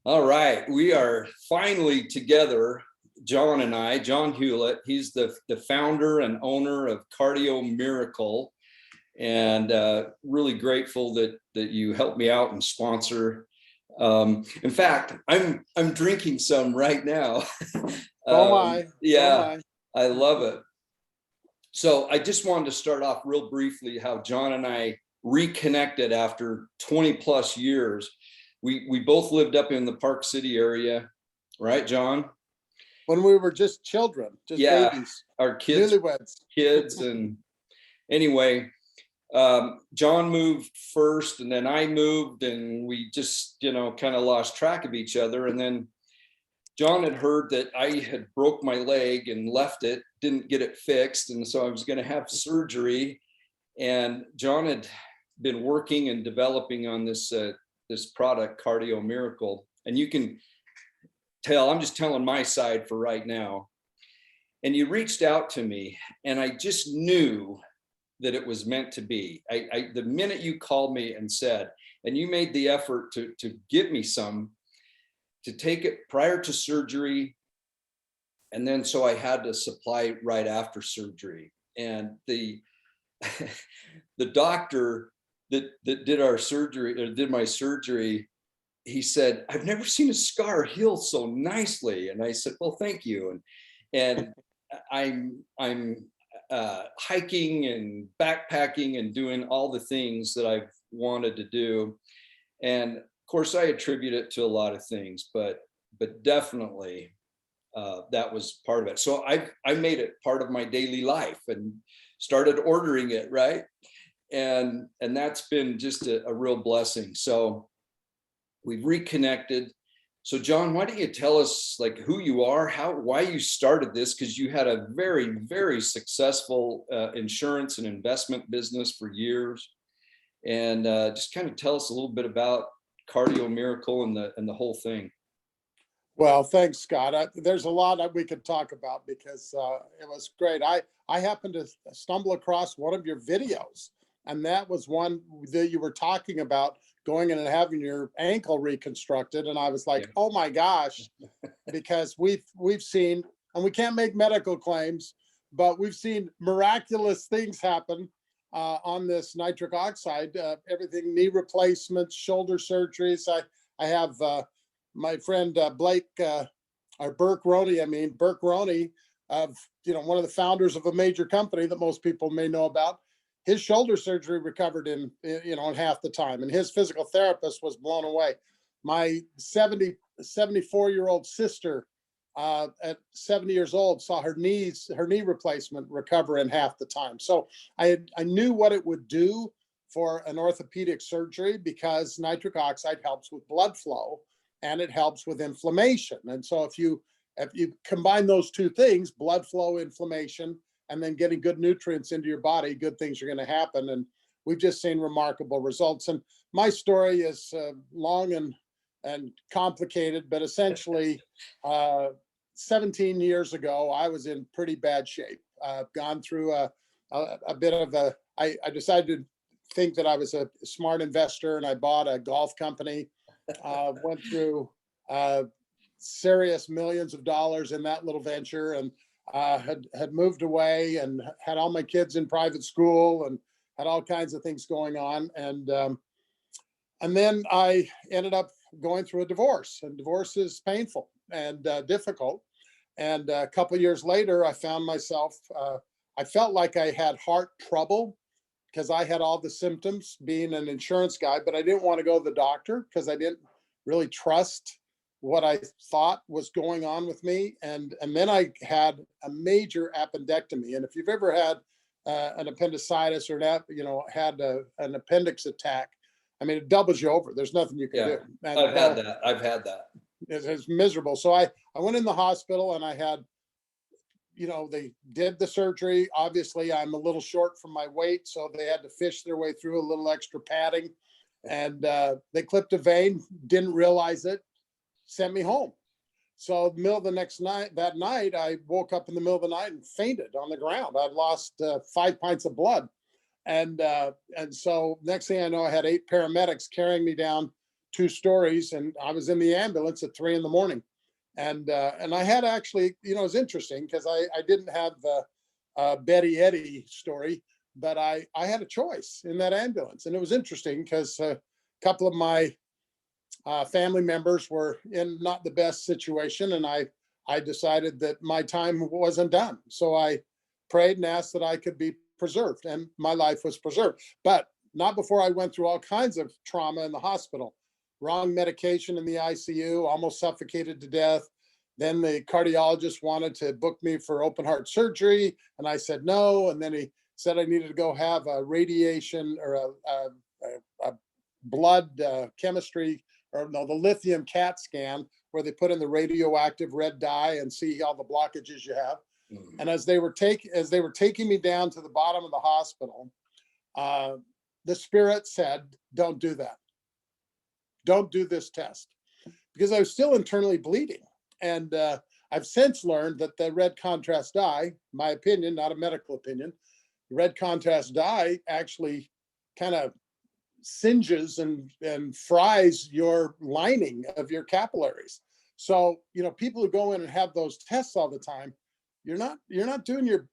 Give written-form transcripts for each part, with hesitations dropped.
All right, we are finally together, John and I. John Hewlett, he's the founder and owner of Cardio Miracle, and really grateful that you helped me out and sponsor. In fact, I'm drinking some right now. Oh my, oh Yeah, my. I love it. So I just wanted to start off real briefly how John and I reconnected after 20 plus years. We both lived up in the Park City area, right, John? When we were just children, just Yeah, babies, our newlyweds. kids, and anyway, John moved first, and then I moved, and we just kind of lost track of each other. And then John had heard that I had broke my leg and left it, didn't get it fixed, and so I was going to have surgery. And John had been working and developing on this product, Cardio Miracle. And you can tell, I'm just telling my side for right now. And you reached out to me, and I just knew that it was meant to be. The minute you called me and said, and you made the effort to get me some, to take it prior to surgery, and then so I had to supply right after surgery. And the the doctor that did our surgery, or did my surgery, he said, "I've never seen a scar heal so nicely." And I said, "Well, thank you." And I'm hiking and backpacking and doing all the things that I've wanted to do. And of course, I attribute it to a lot of things, but definitely that was part of it. So I made it part of my daily life and started ordering it, right? And that's been just a real blessing. So we've reconnected. So John, why don't you tell us like who you are, why you started this? Because you had a very, very successful insurance and investment business for years. And just kind of tell us a little bit about Cardio Miracle and the whole thing. Well, thanks, Scott. There's a lot that we could talk about because it was great. I happened to stumble across one of your videos, and that was one that you were talking about going in and having your ankle reconstructed. And I was like, Yeah. oh my gosh, because we've seen, and we can't make medical claims, but we've seen miraculous things happen on this nitric oxide. Everything, knee replacements, shoulder surgeries. I have my friend Blake or Burke Roney. Burke Roney, of one of the founders of a major company that most people may know about. His shoulder surgery recovered in half the time, and his physical therapist was blown away. My 74-year-old sister at 70 years old saw her knee replacement recover in half the time. So I knew what it would do for an orthopedic surgery, because nitric oxide helps with blood flow and it helps with inflammation. And so if you combine those two things, blood flow, inflammation, and then getting good nutrients into your body, good things are going to happen. And we've just seen remarkable results. And my story is long and complicated, but essentially 17 years ago, I was in pretty bad shape. Gone through a bit of I decided to think that I was a smart investor, and I bought a golf company, went through serious millions of dollars in that little venture, and had moved away and had all my kids in private school and had all kinds of things going on. And then I ended up going through a divorce, and divorce is painful and difficult. And a couple of years later, I found myself, I felt like I had heart trouble because I had all the symptoms being an insurance guy, but I didn't want to go to the doctor because I didn't really trust what I thought was going on with me. And then I had a major appendectomy. And if you've ever had an appendicitis or had an appendix attack, it doubles you over. There's nothing you can do. And, I've had that. It's miserable. So I went in the hospital, and I had, they did the surgery. Obviously, I'm a little short from my weight, so they had to fish their way through a little extra padding. And they clipped a vein, didn't realize it, sent me home. So that night, I woke up in the middle of the night and fainted on the ground. I'd lost 5 pints of blood. And so next thing I know, I had 8 paramedics carrying me down 2 stories, and I was in the ambulance at 3 a.m. And I had actually, you know, it was interesting because I didn't have the Betty Eddie story, but I had a choice in that ambulance. And it was interesting because a couple of my family members were in not the best situation, and I decided that my time wasn't done. So I prayed and asked that I could be preserved, and my life was preserved, but not before I went through all kinds of trauma in the hospital. Wrong medication in the ICU, almost suffocated to death. Then the cardiologist wanted to book me for open heart surgery, and I said no. And then he said I needed to go have a radiation or a blood chemistry, or no, the lithium CAT scan, where they put in the radioactive red dye and see all the blockages you have. And as they were taking me down to the bottom of the hospital, the spirit said, "Don't do that. Don't do this test," because I was still internally bleeding. And I've since learned that the red contrast dye, my opinion, not a medical opinion, the red contrast dye actually kind of singes and fries your lining of your capillaries. So, you know, people who go in and have those tests all the time, you're not doing your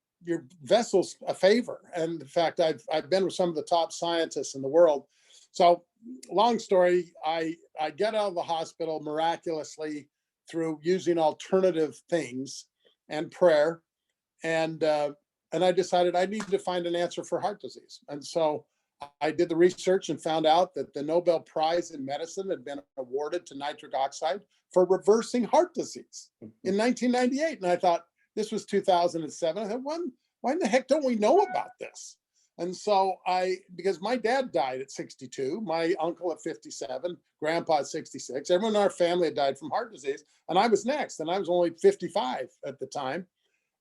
vessels a favor. And in fact, I've been with some of the top scientists in the world. So long story, I get out of the hospital miraculously through using alternative things and prayer. And I decided I needed to find an answer for heart disease. And so I did the research and found out that the Nobel Prize in Medicine had been awarded to nitric oxide for reversing heart disease in 1998. And I thought, this was 2007. I thought, why in the heck don't we know about this? And so because my dad died at 62, my uncle at 57, grandpa at 66, everyone in our family had died from heart disease. And I was next, and I was only 55 at the time.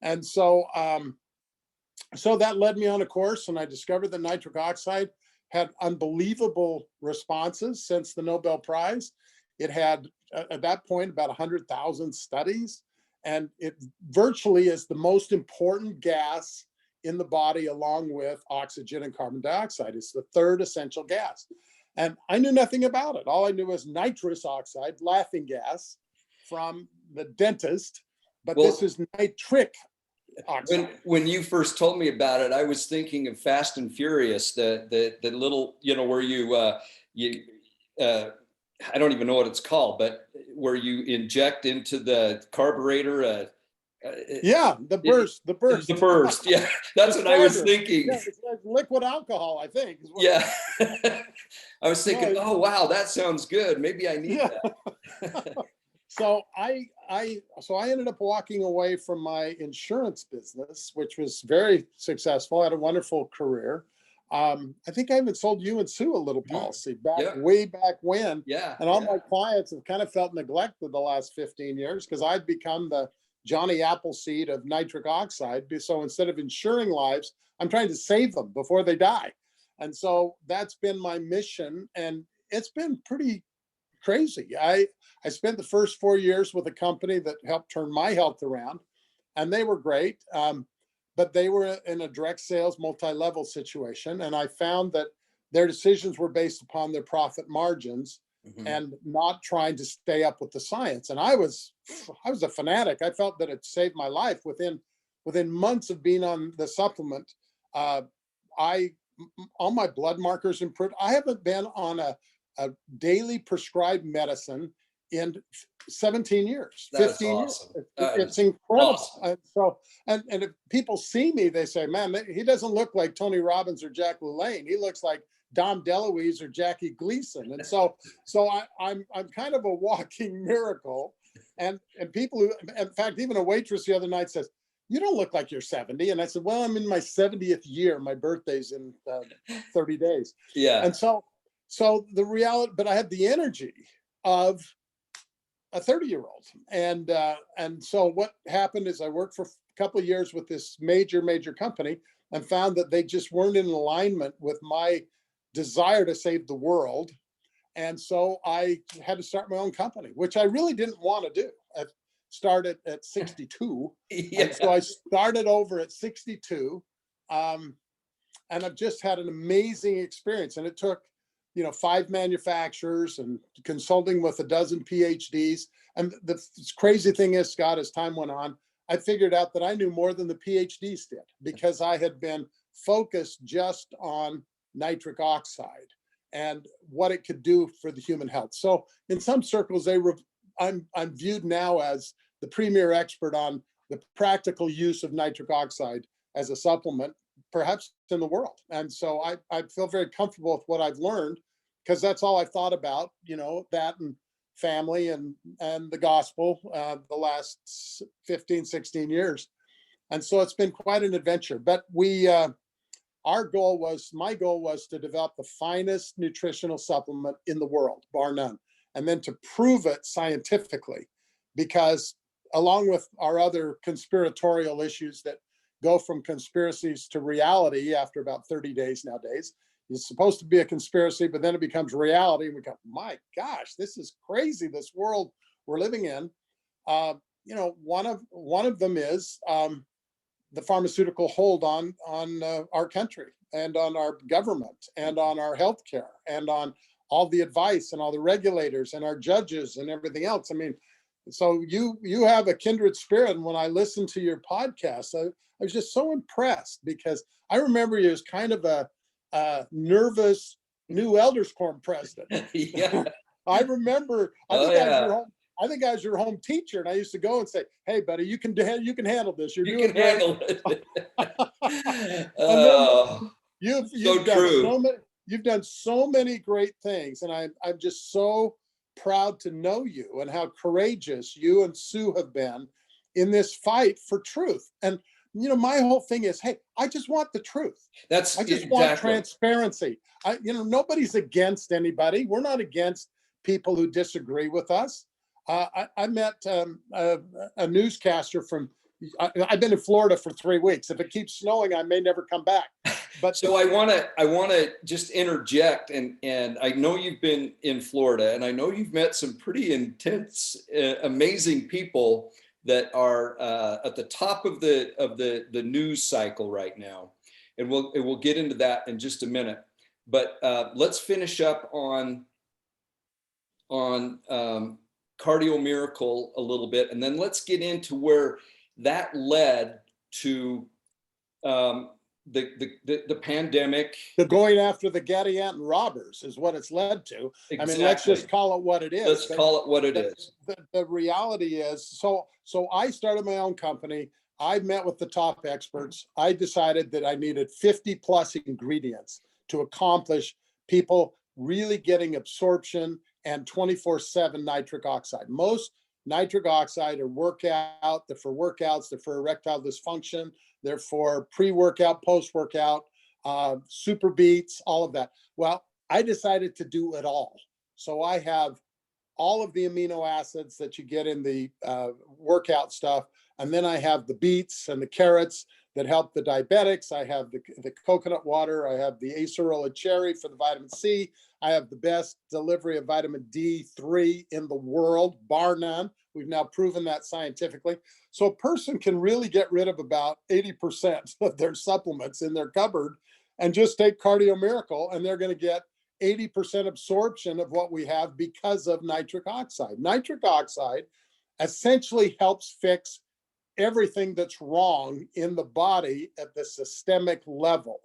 And so, so that led me on a course, and I discovered that nitric oxide had unbelievable responses since the Nobel Prize. It had, at that point, about 100,000 studies, and it virtually is the most important gas in the body, along with oxygen and carbon dioxide. It's the third essential gas. And I knew nothing about it. All I knew was nitrous oxide, laughing gas from the dentist, but this is nitric oxide. When you first told me about it, I was thinking of Fast and Furious, the little, you know, where I don't even know what it's called, but where you inject into the carburetor. Yeah, the burst. Yeah, that's what I was thinking. Yeah, it's like liquid alcohol, I think. Yeah. I was thinking, oh wow, that sounds good. Maybe I need that. So I ended up walking away from my insurance business, which was very successful. I had a wonderful career. I think I even sold you and Sue a little policy way back when. Yeah. And all my clients have kind of felt neglected the last 15 years because I've become the Johnny Appleseed of nitric oxide. So instead of insuring lives, I'm trying to save them before they die. And so that's been my mission. And it's been pretty crazy. I spent the first 4 years with a company that helped turn my health around, and they were great. But they were in a direct sales multi-level situation. And I found that their decisions were based upon their profit margins and not trying to stay up with the science. And I was a fanatic. I felt that it saved my life within months of being on the supplement. All my blood markers improved. I haven't been on a daily prescribed medicine in 17 years, 15 awesome. years. It's incredible. Awesome. And if people see me, they say, man, he doesn't look like Tony Robbins or Jack LaLanne. He looks like Dom DeLuise or Jackie Gleason. And so I'm kind of a walking miracle. And people who, in fact, even a waitress the other night says, you don't look like you're 70. And I said, well, I'm in my 70th year. My birthday's in 30 days. Yeah. And so the reality, but I had the energy of a 30-year-old. And so what happened is I worked for a couple of years with this major company and found that they just weren't in alignment with my desire to save the world. And so I had to start my own company, which I really didn't want to do. I started at 62. Yeah. And so I started over at 62. And I've just had an amazing experience. And it took 5 manufacturers and consulting with a dozen PhDs. And the crazy thing is, Scott, as time went on, I figured out that I knew more than the PhDs did, because I had been focused just on nitric oxide and what it could do for the human health. So in some circles, I'm viewed now as the premier expert on the practical use of nitric oxide as a supplement, perhaps in the world. And so I feel very comfortable with what I've learned, because that's all I've thought about, that and family and the gospel the last 15, 16 years. And so it's been quite an adventure. But my goal was to develop the finest nutritional supplement in the world, bar none, and then to prove it scientifically, because along with our other conspiratorial issues that go from conspiracies to reality after about 30 days nowadays, it's supposed to be a conspiracy, but then it becomes reality. And we go, my gosh, this is crazy, this world we're living in. One of them is the pharmaceutical hold on our country and on our government and on our healthcare and on all the advice and all the regulators and our judges and everything else. I mean, so you have a kindred spirit. And when I listened to your podcast, I was just so impressed, because I remember you as kind of a nervous new elders quorum president. Yeah. I remember, I think I was your home teacher, and I used to go and say, "Hey, buddy, you can handle this. You're doing can handle great." it. And then you've done so many great things, and I'm just so proud to know you and how courageous you and Sue have been in this fight for truth. And my whole thing is, hey, I just want the truth. I just want transparency. Nobody's against anybody. We're not against people who disagree with us. I met a newscaster from. I've been in Florida for 3 weeks. If it keeps snowing, I may never come back. But so I want to just interject, and I know you've been in Florida, and I know you've met some pretty intense, amazing people that are at the top of the news cycle right now, and we'll get into that in just a minute. But let's finish up on Cardio Miracle a little bit, and then let's get into where that led to the pandemic. The going after the Gadianton robbers is what it's led to. Exactly. I mean, let's just call it what it is. Let's call it what it is. The reality is, so I started my own company. I met with the top experts. I decided that I needed 50 plus ingredients to accomplish people really getting absorption and 24/7 nitric oxide. Most nitric oxide are workout. They're for workouts. They're for erectile dysfunction. They're for pre-workout, post-workout, super beats, all of that. Well, I decided to do it all. So I have all of the amino acids that you get in the workout stuff. And then I have the beets and the carrots that help the diabetics. I have the coconut water. I have the acerola cherry for the vitamin C. I have the best delivery of vitamin D3 in the world, bar none. We've now proven that scientifically. So a person can really get rid of about 80% of their supplements in their cupboard and just take Cardio Miracle, and they're going to get 80% absorption of what we have because of nitric oxide. Nitric oxide essentially helps fix everything that's wrong in the body at the systemic level.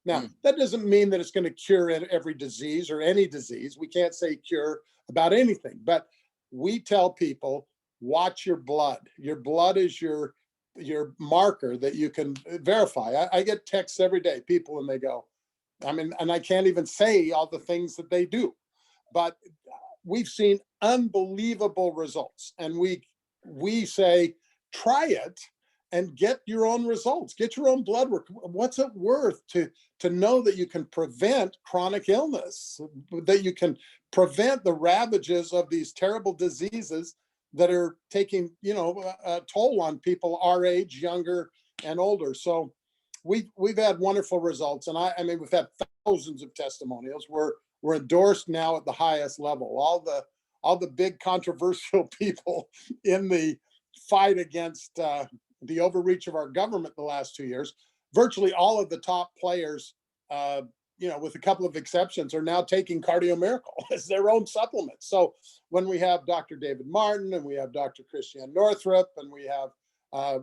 Now, that doesn't mean that it's going to cure every disease or any disease. We can't say cure about anything, but we tell people, watch your blood. Your blood is your marker that you can verify. I get texts every day, people, and they go, and I can't even say all the things that they do, but we've seen unbelievable results. And we say, try it and get your own results, get your own blood work. What's it worth to know that you can prevent chronic illness, that you can prevent the ravages of these terrible diseases that are taking, a toll on people our age, younger and older. So we've had wonderful results. And I mean, we've had thousands of testimonials. We're endorsed now at the highest level. All the big controversial people in the fight against the overreach of our government the last 2 years, virtually all of the top players with a couple of exceptions, are now taking Cardio Miracle as their own supplement. So when we have Dr. David Martin, and we have Dr. Christiane Northrup, and we have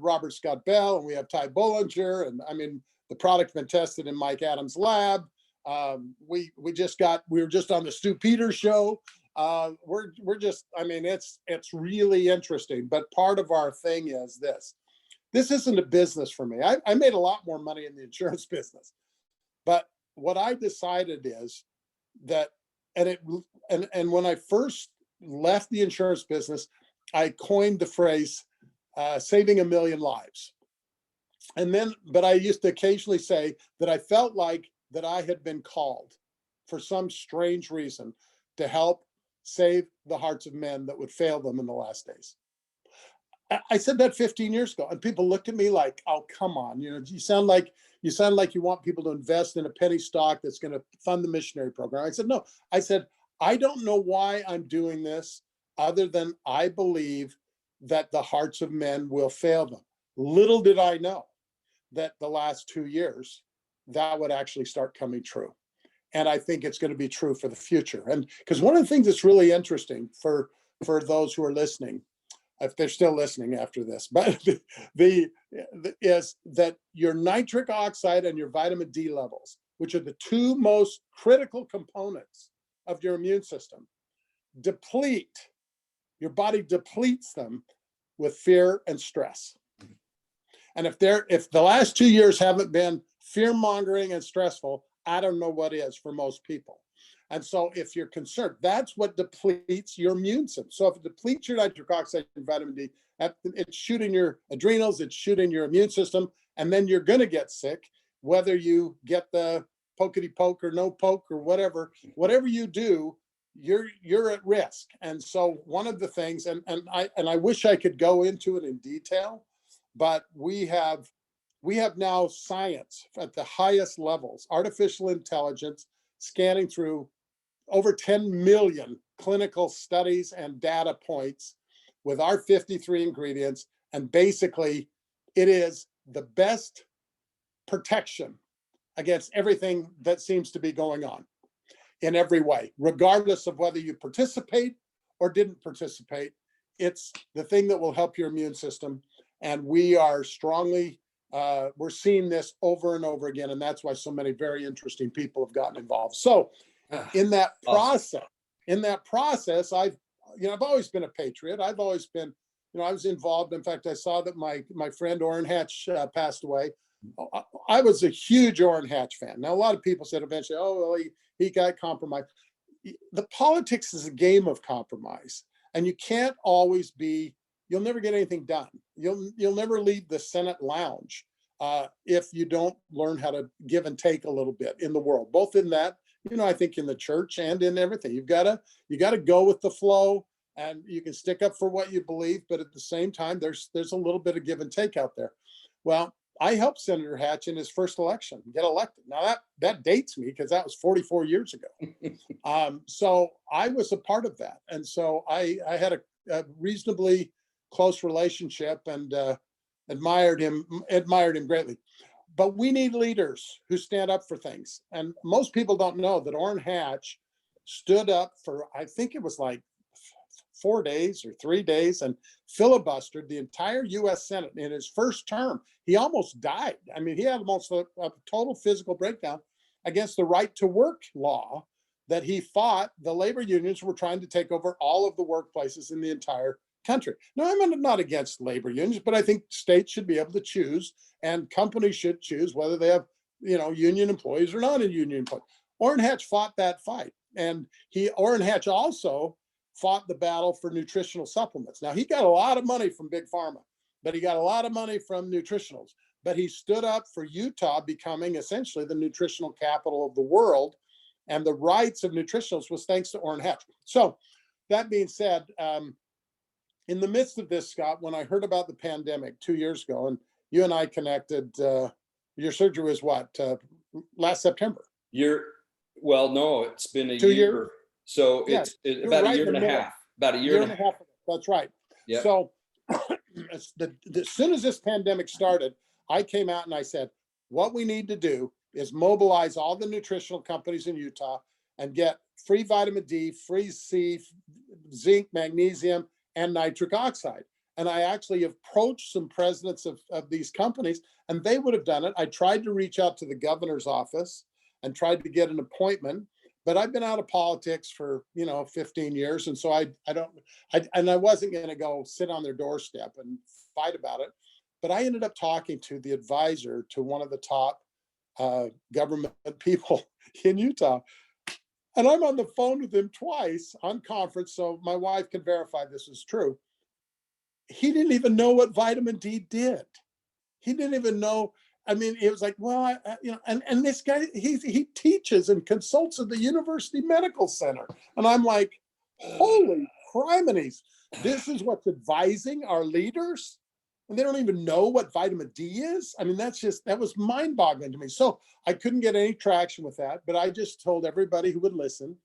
Robert Scott Bell, and we have Ty Bollinger, and I mean, the product's been tested in Mike Adams' lab. We were just on the Stu Peters show. We're just, I mean, it's really interesting. But part of our thing is this. This isn't a business for me. I made a lot more money in the insurance business, but what I decided is that, and when I first left the insurance business, I coined the phrase saving a million lives. And then, but I used to occasionally say that I felt like that I had been called for some strange reason to help save the hearts of men that would fail them in the last days. I said that 15 years ago, and people looked at me like, "Oh, come on! You sound like you want people to invest in a penny stock that's going to fund the missionary program." I said, "No." I said, "I don't know why I'm doing this, other than I believe that the hearts of men will fail them." Little did I know that the last 2 years that would actually start coming true, and I think it's going to be true for the future. And because one of the things that's really interesting for those who are listening, if they're still listening after this, but is that your nitric oxide and your vitamin D levels, which are the two most critical components of your immune system, deplete. Your body depletes them with fear and stress. And if the last 2 years haven't been fear mongering and stressful, I don't know what is for most people. And so if you're concerned, that's what depletes your immune system. So if it depletes your nitric oxide and vitamin D, it's shooting your adrenals, it's shooting your immune system, and then you're going to get sick, whether you get the pokety poke or no poke or whatever you do, you're at risk. And so one of the things, and I wish I could go into it in detail, but we have now science at the highest levels, artificial intelligence, scanning through over 10 million clinical studies and data points with our 53 ingredients. And basically, it is the best protection against everything that seems to be going on in every way, regardless of whether you participate or didn't participate. It's the thing that will help your immune system. And we are strongly, we're seeing this over and over again. And that's why so many very interesting people have gotten involved. So in that process, I've always been a patriot. I've always been, I was involved. In fact, I saw that my friend Orrin Hatch passed away. I was a huge Orrin Hatch fan. Now, a lot of people said eventually, "Oh, well, he got compromised." The politics is a game of compromise, and you can't always be. You'll never get anything done. You'll never leave the Senate lounge if you don't learn how to give and take a little bit in the world, both in that. I think in the church and in everything, you gotta go with the flow, and you can stick up for what you believe, but at the same time, there's a little bit of give and take out there. Well, I helped Senator Hatch in his first election get elected. Now that dates me because that was 44 years ago. So I was a part of that, and so I had a reasonably close relationship and admired him greatly. But we need leaders who stand up for things. And most people don't know that Orrin Hatch stood up for, I think it was like 4 days or 3 days, and filibustered the entire US Senate in his first term. He almost died. I mean, he had almost a total physical breakdown against the right to work law that he fought. The labor unions were trying to take over all of the workplaces in the entire country. Now, I'm not against labor unions, but I think states should be able to choose, and companies should choose whether they have, union employees or not a union employee. Orrin Hatch fought that fight, and Orrin Hatch also fought the battle for nutritional supplements. Now, he got a lot of money from Big Pharma, but he got a lot of money from nutritionals. But he stood up for Utah becoming essentially the nutritional capital of the world, and the rights of nutritionals was thanks to Orrin Hatch. So that being said, in the midst of this, Scott, when I heard about the pandemic 2 years ago, and you and I connected, your surgery was what, last September? Well, no, it's been a 2 year. years. So it's about a year and a half. About a year and a half. That's right. Yep. So as soon as this pandemic started, I came out and I said, what we need to do is mobilize all the nutritional companies in Utah and get free vitamin D, free C, zinc, magnesium, and nitric oxide. And I actually approached some presidents of these companies, and they would have done it. I tried to reach out to the governor's office and tried to get an appointment, but I've been out of politics for 15 years, and so I wasn't going to go sit on their doorstep and fight about it. But I ended up talking to the advisor to one of the top government people in Utah, and I'm on the phone with him twice on conference, so my wife can verify this is true. He didn't even know what vitamin D did. He didn't even know. I mean, it was like, well, and this guy, he teaches and consults at the University Medical Center. And I'm like, holy criminies, this is what's advising our leaders? And they don't even know what vitamin D is? I mean, that was mind boggling to me. So I couldn't get any traction with that, but I just told everybody who would listen,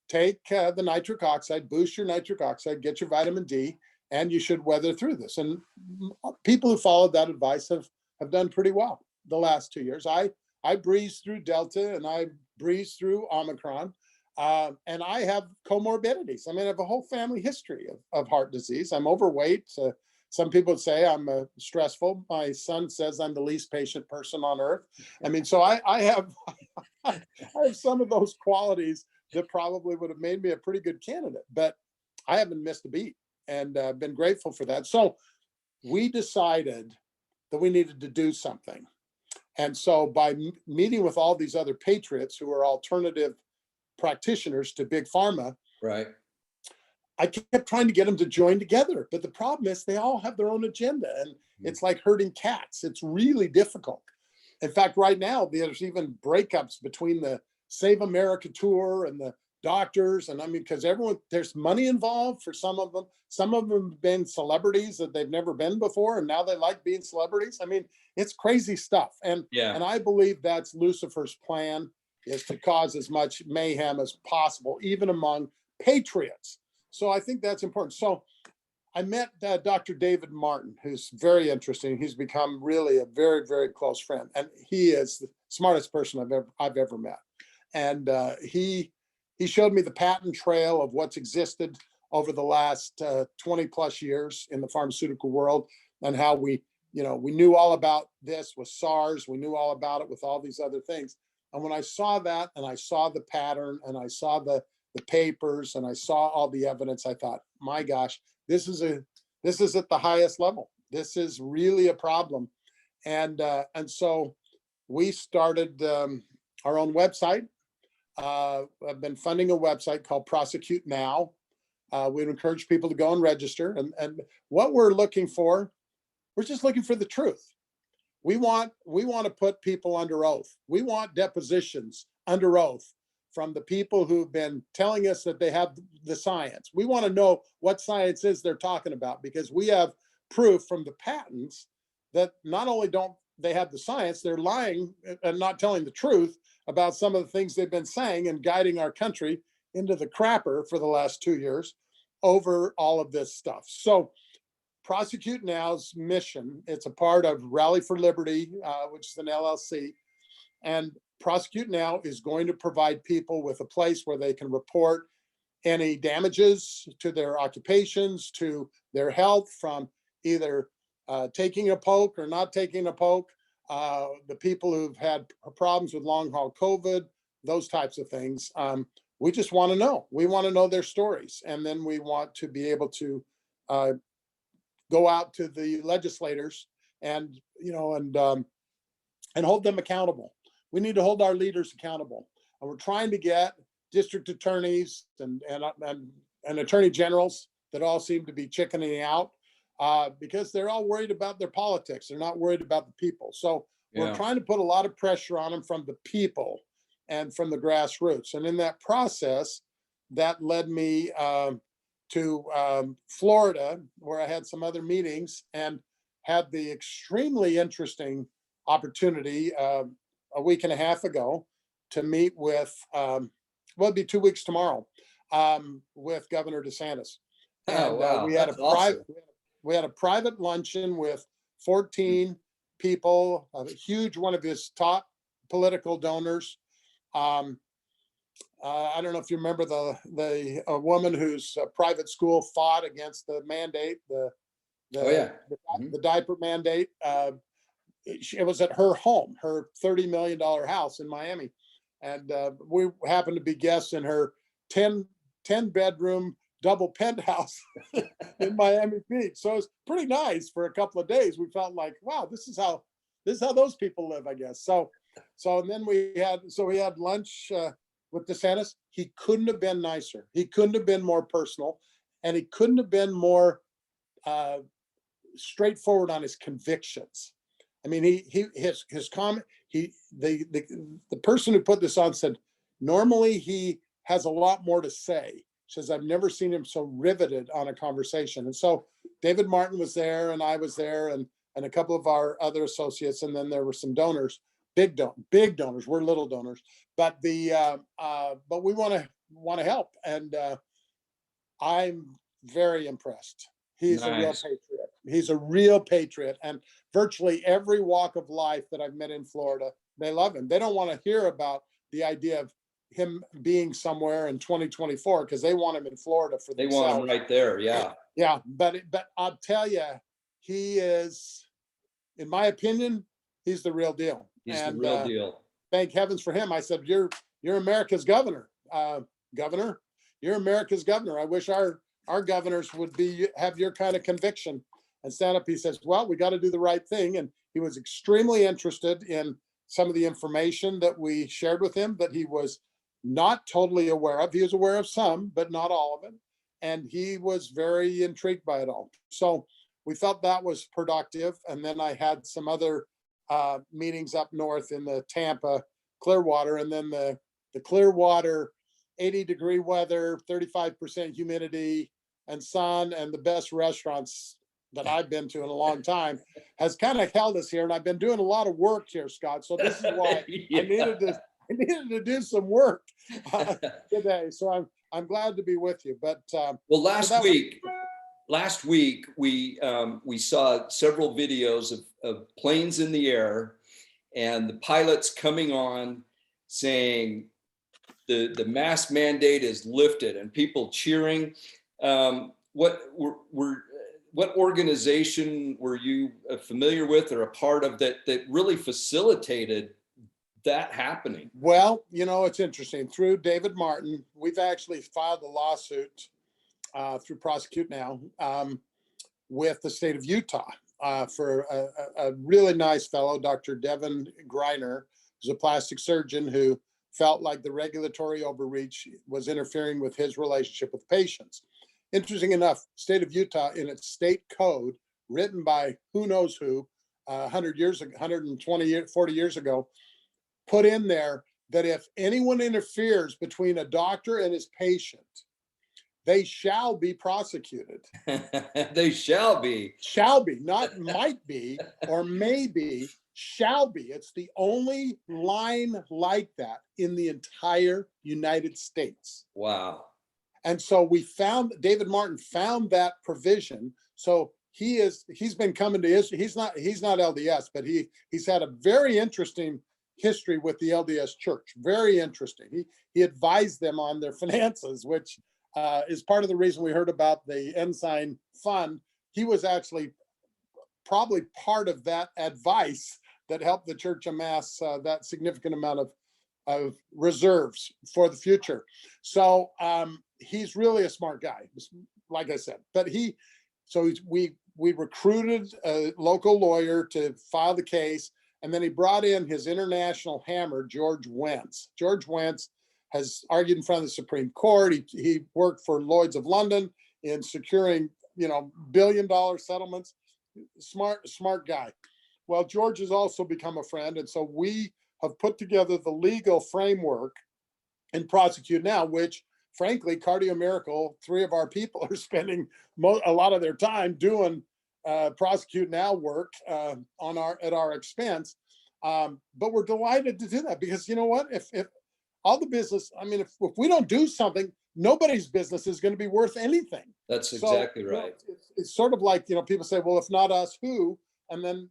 take the nitric oxide, boost your nitric oxide, get your vitamin D, and you should weather through this. And people who followed that advice have done pretty well the last 2 years. I breezed through Delta and I breezed through Omicron, and I have comorbidities. I mean, I have a whole family history of heart disease. I'm overweight. Some people would say I'm stressful. My son says I'm the least patient person on earth. I mean, so I have I have some of those qualities that probably would have made me a pretty good candidate, but I haven't missed a beat, and been grateful for that. So we decided that we needed to do something. And so by meeting with all these other patriots who are alternative practitioners to big pharma, right, I kept trying to get them to join together. But the problem is they all have their own agenda, and it's like herding cats. It's really difficult. In fact, right now, there's even breakups between the Save America Tour and the doctors. And I mean, because there's money involved for some of them. Some of them have been celebrities that they've never been before, and now they like being celebrities. I mean, it's crazy stuff. And I believe that's Lucifer's plan, is to cause as much mayhem as possible, even among patriots. So I think that's important. So I met Dr. David Martin, who's very interesting. He's become really a very, very close friend, and he is the smartest person I've ever met. And he showed me the patent trail of what's existed over the last 20 plus years in the pharmaceutical world, and how we knew all about this with SARS. We knew all about it with all these other things. And when I saw that, and I saw the pattern, and I saw the papers, and I saw all the evidence, I thought, my gosh, this is at the highest level. This is really a problem. And so we started our own website. I've been funding a website called Prosecute Now. We'd encourage people to go and register. And what we're looking for, we're just looking for the truth. We want to put people under oath. We want depositions under oath from the people who've been telling us that they have the science. We want to know what science is they're talking about, because we have proof from the patents that not only don't they have the science, they're lying and not telling the truth about some of the things they've been saying and guiding our country into the crapper for the last 2 years over all of this stuff. So Prosecute Now's mission, it's a part of Rally for Liberty, which is an LLC. And Prosecute Now is going to provide people with a place where they can report any damages to their occupations, to their health, from either taking a poke or not taking a poke, the people who've had problems with long haul COVID, those types of things. We just want to know. We want to know their stories. And then we want to be able to go out to the legislators and hold them accountable. We need to hold our leaders accountable. And we're trying to get district attorneys and attorney generals that all seem to be chickening out because they're all worried about their politics. They're not worried about the people. So we're trying to put a lot of pressure on them from the people and from the grassroots. And in that process, that led me to Florida, where I had some other meetings and had the extremely interesting opportunity a week and a half ago to meet with, it'd be 2 weeks tomorrow, with Governor DeSantis. And wow. we had a private luncheon with 14 people, a huge one of his top political donors. I don't know if you remember a woman whose private school fought against the mandate, Oh, yeah. the diaper mandate. It was at her home, her $30 million house in Miami. And we happened to be guests in her 10 bedroom double penthouse in Miami Beach. So it's pretty nice for a couple of days. We felt like, wow, this is how those people live, I guess. So and then we had lunch with DeSantis. He couldn't have been nicer. He couldn't have been more personal, and he couldn't have been more straightforward on his convictions. I mean, his comment. The person who put this on said, normally he has a lot more to say. Says, I've never seen him so riveted on a conversation. And so David Martin was there, and I was there, and a couple of our other associates, and then there were some donors, big donors. We're little donors, but we want to help, and I'm very impressed. He's a real patriot. He's a real patriot, and virtually every walk of life that I've met in Florida, they love him. They don't want to hear about the idea of him being somewhere in 2024 because they want him in Florida for themselves. They want him right there. Yeah. Yeah. But I'll tell you, he is, in my opinion, he's the real deal. He's the real deal. Thank heavens for him. I said, you're America's governor. Governor, you're America's governor. I wish our governors would have your kind of conviction and stand up. He says, well, we got to do the right thing. And he was extremely interested in some of the information that we shared with him that he was not totally aware of. He was aware of some, but not all of it. And he was very intrigued by it all. So we felt that was productive. And then I had some other meetings up north in the Tampa, Clearwater, and then the Clearwater, 80-degree weather, 35% humidity and sun, and the best restaurants that I've been to in a long time has kind of held us here. And I've been doing a lot of work here, Scott. So this is why Yeah. I needed to do some work today. So I'm glad to be with you. But well, last week we saw several videos of planes in the air and the pilots coming on saying the mask mandate is lifted and people cheering. What organization were you familiar with or a part of that really facilitated that happening? Well, it's interesting. Through David Martin, we've actually filed a lawsuit through Prosecute Now with the state of Utah for a really nice fellow, Dr. Devin Greiner, who's a plastic surgeon who felt like the regulatory overreach was interfering with his relationship with patients. Interesting enough, state of Utah, in its state code, written by who knows who, 100 years ago, 120, 40 years ago, put in there that if anyone interferes between a doctor and his patient, they shall be prosecuted. They shall be. Shall be, not might be or may be, shall be. It's the only line like that in the entire United States. Wow. And so David Martin found that provision. So he's been coming to Israel. He's not LDS, but he's had a very interesting history with the LDS Church. Very interesting. He advised them on their finances, which is part of the reason we heard about the Ensign Fund. He was actually probably part of that advice that helped the church amass that significant amount of reserves for the future. So he's really a smart guy, like I said. But we recruited a local lawyer to file the case, and then he brought in his international hammer, George Wentz. George Wentz has argued in front of the Supreme Court. He worked for Lloyd's of London in securing, billion-dollar settlements. Smart guy. Well, George has also become a friend, and so we have put together the legal framework in Prosecute Now, which, frankly, Cardio Miracle, 3 of our people are spending a lot of their time doing Prosecute Now work at our expense. But we're delighted to do that because you know what? If all the business, if we don't do something, nobody's business is going to be worth anything. That's exactly right. It's sort of like, people say, well, if not us, who? And then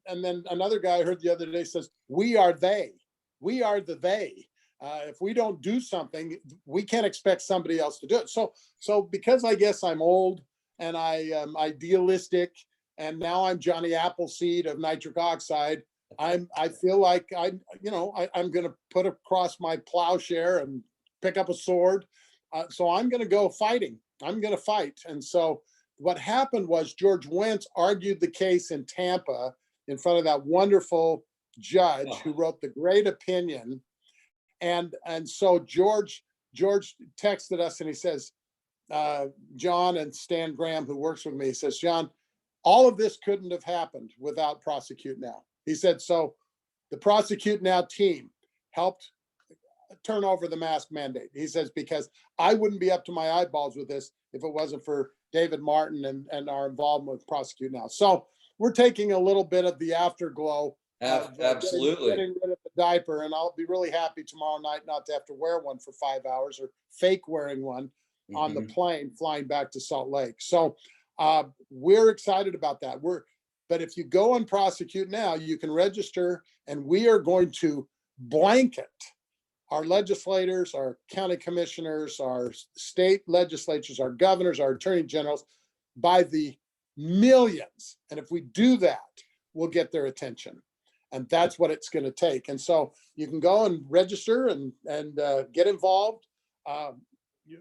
another guy I heard the other day says, we are they. we are the they. If we don't do something, we can't expect somebody else to do it. So because I guess I'm old and I am idealistic, and now I'm Johnny Appleseed of nitric oxide, I feel like I'm going to put across my plowshare and pick up a sword. So I'm going to go fighting. I'm going to fight. And so what happened was George Wentz argued the case in Tampa in front of that wonderful judge who wrote the great opinion. And so George texted us and he says, John and Stan Graham, who works with me, he says, John, all of this couldn't have happened without Prosecute Now. He said, so the Prosecute Now team helped turn over the mask mandate. He says, because I wouldn't be up to my eyeballs with this if it wasn't for David Martin and our involvement with Prosecute Now. So we're taking a little bit of the afterglow. Absolutely. Getting rid of the diaper, and I'll be really happy tomorrow night not to have to wear one for 5 hours or fake wearing one on the plane flying back to Salt Lake. So we're excited about that. But if you go on Prosecute Now, you can register, and we are going to blanket our legislators, our county commissioners, our state legislatures, our governors, our attorney generals by the millions. And if we do that, we'll get their attention. And that's what it's going to take. And so you can go and register and get involved.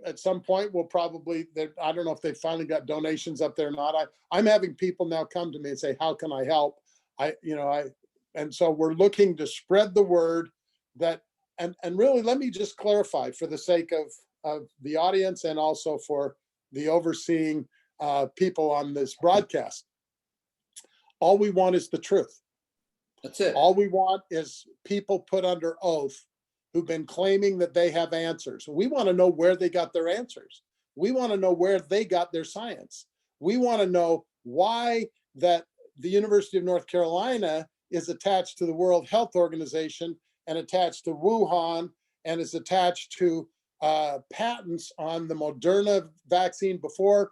At some point, we'll probably, I don't know if they finally got donations up there or not. I'm having people now come to me and say, how can I help? And so we're looking to spread the word that, and really, let me just clarify for the sake of the audience and also for the overseeing people on this broadcast. All we want is the truth. That's it. All we want is people put under oath who've been claiming that they have answers. We want to know where they got their answers. We want to know where they got their science. We want to know why that the University of North Carolina is attached to the World Health Organization and attached to Wuhan and is attached to patents on the Moderna vaccine before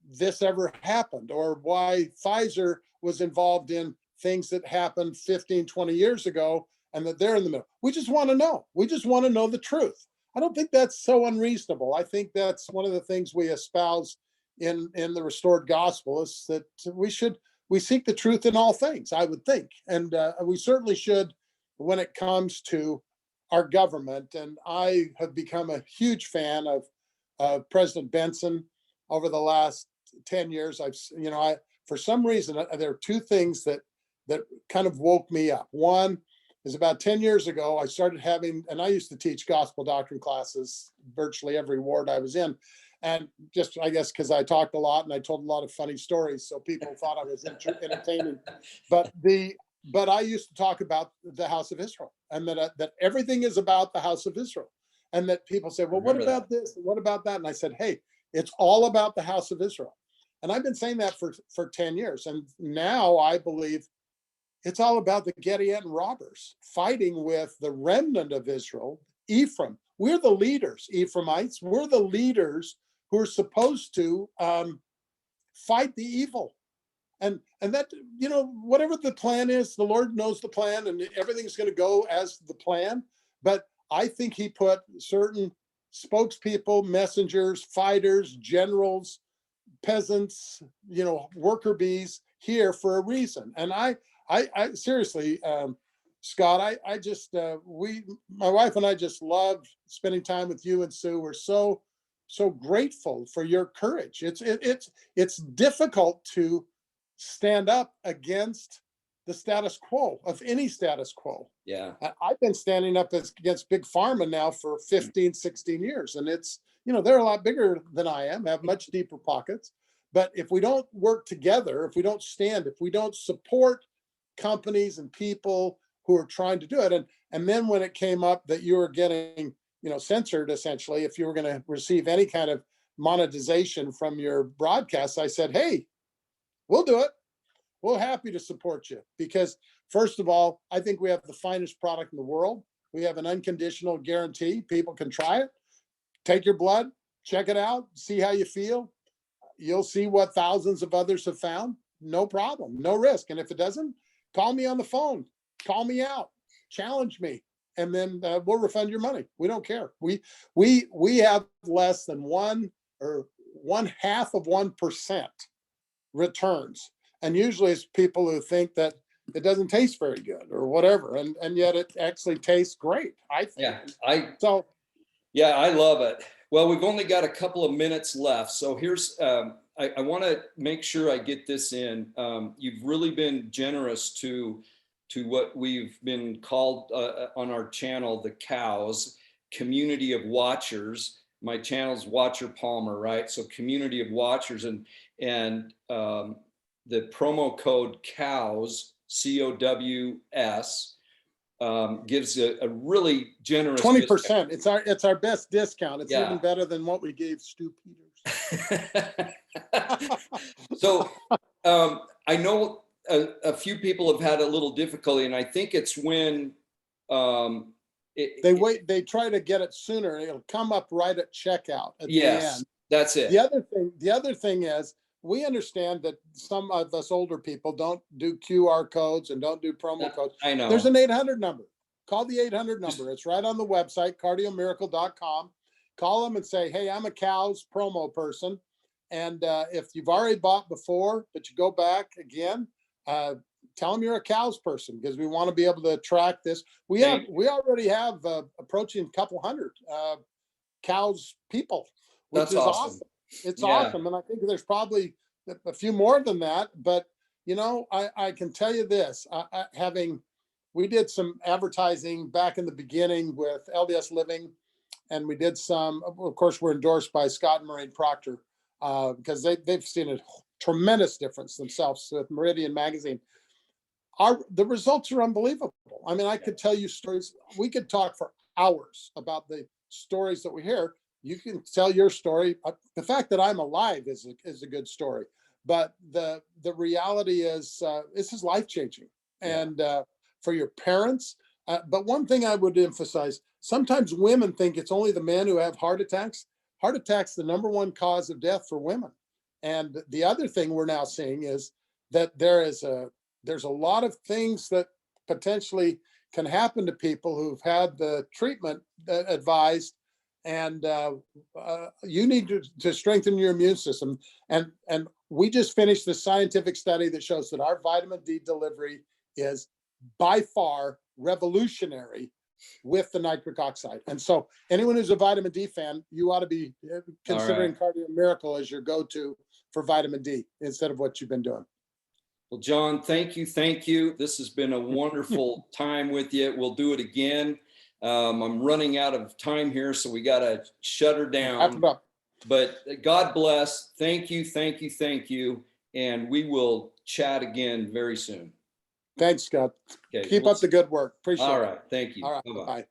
this ever happened, or why Pfizer was involved in things that happened 15, 20 years ago, and that they're in the middle. We just want to know. We just want to know the truth. I don't think that's so unreasonable. I think that's one of the things we espouse in the restored gospel is that we seek the truth in all things, I would think. And we certainly should when it comes to our government. And I have become a huge fan of President Benson over the last 10 years. For some reason, there are two things that kind of woke me up. One is about 10 years ago, I started having, and I used to teach gospel doctrine classes virtually every ward I was in. And just, I guess, because I talked a lot and I told a lot of funny stories, so people thought I was entertaining. But I used to talk about the house of Israel, and that everything is about the house of Israel. And that people say, well, what about this? And what about that? And I said, hey, it's all about the house of Israel. And I've been saying that for 10 years. And now I believe it's all about the Gideon robbers fighting with the remnant of Israel, Ephraim. We're the leaders, Ephraimites. We're the leaders who are supposed to fight the evil. And that, whatever the plan is, the Lord knows the plan, and everything's going to go as the plan. But I think he put certain spokespeople, messengers, fighters, generals, peasants, worker bees here for a reason. And I seriously, Scott, I just, my wife and I just love spending time with you and Sue. We're so grateful for your courage. It's difficult to stand up against the status quo of any status quo. Yeah. I've been standing up against Big Pharma now for 15, 16 years. And it's, they're a lot bigger than I am, have much deeper pockets. But if we don't work together, if we don't stand, if we don't support companies and people who are trying to do it, and then when it came up that you were getting, censored, essentially, if you were going to receive any kind of monetization from your broadcasts, I said, hey, we'll do it. We're happy to support you because, first of all, I think we have the finest product in the world. We have an unconditional guarantee. People can try it, take your blood, check it out, see how you feel. You'll see what thousands of others have found. No problem, no risk. And if it doesn't, call me on the phone, call me out, challenge me, and then we'll refund your money. We don't care. We have less than 1/2% returns. And usually it's people who think that it doesn't taste very good or whatever. And yet it actually tastes great, I think. Yeah, yeah, I love it. Well, we've only got a couple of minutes left. So here's, I want to make sure I get this in. You've really been generous to what we've been called on our channel, the cows, community of watchers. My channel's Watcher Palmer, right? So community of watchers, and the promo code COWS, COWS, gives a really generous 20%. It's our best discount. It's Yeah. even better than what we gave Stu Peters. So I know a few people have had a little difficulty, and I think it's when they try to get it sooner. It'll come up right at checkout at the end. That's it. The other thing is, we understand that some of us older people don't do QR codes and don't do promo codes. I know. There's an 800 number. Call the 800 number. It's right on the website, cardiomiracle.com. Call them and say, hey, I'm a cows promo person. And if you've already bought before, but you go back again, tell them you're a cows person, because we want to be able to track this. We already have approaching a couple hundred cows people, which That's is awesome. It's Yeah. awesome. And I think there's probably a few more than that. But, you know, I can tell you this, we did some advertising back in the beginning with LDS Living, and we did some, of course, we're endorsed by Scott and Maureen Proctor, because they've seen a tremendous difference themselves with Meridian Magazine. The results are unbelievable. I mean, I could tell you stories. We could talk for hours about the stories that we hear. You can tell your story. The fact that I'm alive is a good story, but the reality is this is life-changing, and for your parents. But one thing I would emphasize: sometimes women think it's only the men who have heart attacks. Heart attacks the #1 cause of death for women. And the other thing we're now seeing is that there's a lot of things that potentially can happen to people who've had the treatment advised, and you need to strengthen your immune system. And we just finished the scientific study that shows that our vitamin D delivery is by far revolutionary with the nitric oxide. And so anyone who's a vitamin D fan, you ought to be considering Cardio Miracle as your go-to for vitamin D instead of what you've been doing. Well, John, thank you. Thank you. This has been a wonderful time with you. We'll do it again. I'm running out of time here, so we got to shut her down. But God bless. Thank you. Thank you. Thank you. And we will chat again very soon. Thanks, Scott. Okay. Keep up the good work. Appreciate it. All right. Thank you. All right. Bye-bye. Bye.